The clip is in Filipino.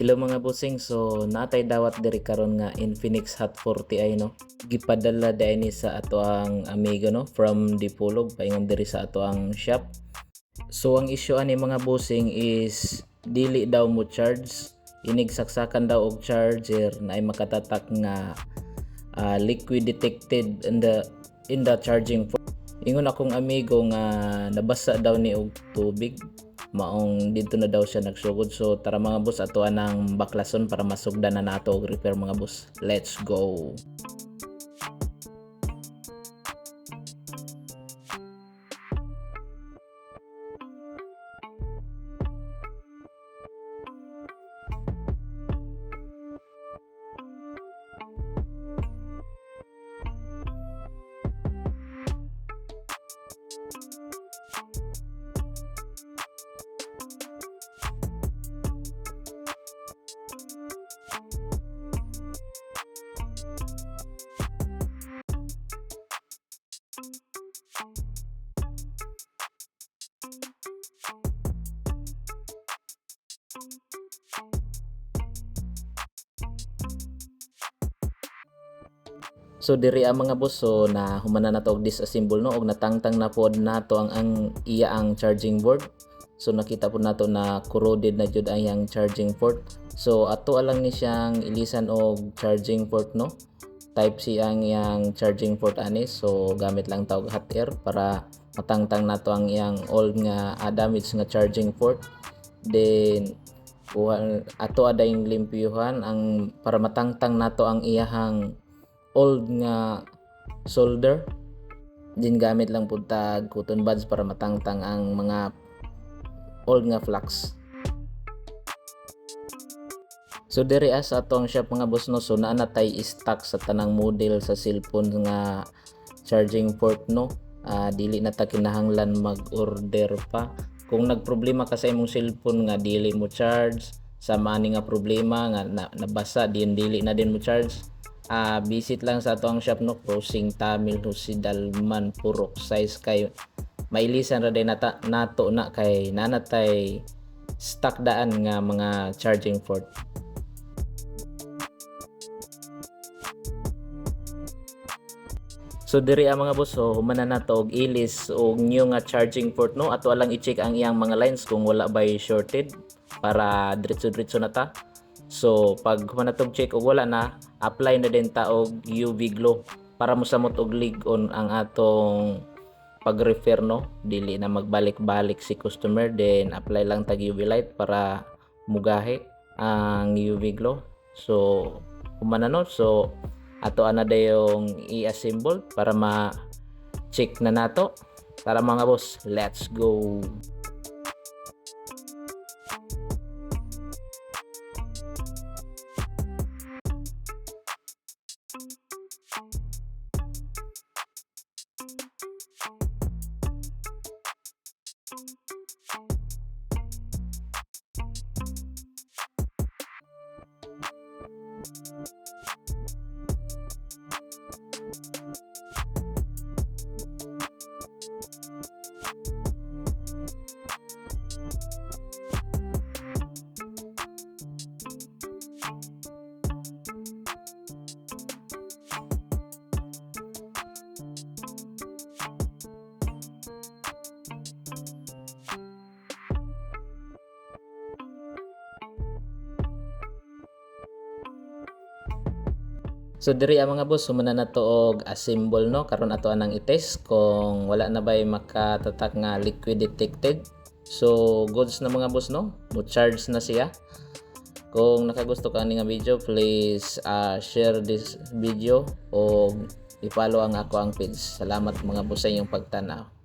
Hello mga busing, so natay dawat diri karon nga Infinix Hot 40 ay no. Gipadala dai ni sa ato ang amigo no from Dipolog paingon diri sa ato ang shop. So ang issue ani mga busing is dili daw mo charge. Inig saksakan daw og charger na ay makatatak nga liquid detected in the charging port. Ingon akong amigo nga nabasa daw ni og tubig maong dito na daw siya nagsugod. So tara mga boss, ato anang baklason para masugdan na nato og repair mga boss. Let's go. So diri ang mga boss, so na humana na to og disassemble no og natangtang na pod nato ang iya ang charging board. So nakita po nato na corroded na jud ang iyang charging port. So ato lang ni siyang ilisan og charging port no. Type C ang iyang charging port ani. So gamit lang ta og hot air para matangtang nato ang iyang old nga damage nga charging port. Then ato adayong limpyuhan ang para matangtang nato ang iyahang old nga solder. Din gamit lang pud tag cotton buds para matangtang ang mga old nga flux. So diri as atong shop mga boss no, so naa na tay stock sa tanang model sa cellphone nga charging port no. Dili na ta kinahanglan mag-order pa. Kung nagproblema ka sa imong cellphone nga dili mo charge, sa mani nga problema nga nabasa dili na din mo charge, visit lang sa ato ang shop no, Crossing Tamil Husidalman Purok size kay mailisan ra day nato na kay nanatay stock daan nga mga charging port. So diri ang mga boss, so humana na to og ilis og new nga charging port no. Ato lang i-check ang iyang mga lines kung wala bay shorted para diretso-diretso na ta. So pag humana tog check og wala na, apply na din ta og UV glow para mosamot og lig-on ang atong pag-repair no. Dili na magbalik-balik si customer, then apply lang tag UV light para mugahe ang UV glow. So humana no, so ato ana dayong i-assemble para ma-check na nato. Tara mga boss, let's go. So diri ang mga boss, sumana na to og assemble no, karon ato anang i-test kung wala na bay makatatak nga liquid detected. So goods na mga boss no, mo charge na siya. Kung nakagusto ka ni nga video, please share this video o i-follow ang ako ang page. Salamat mga boss sa inyong pagtanaw.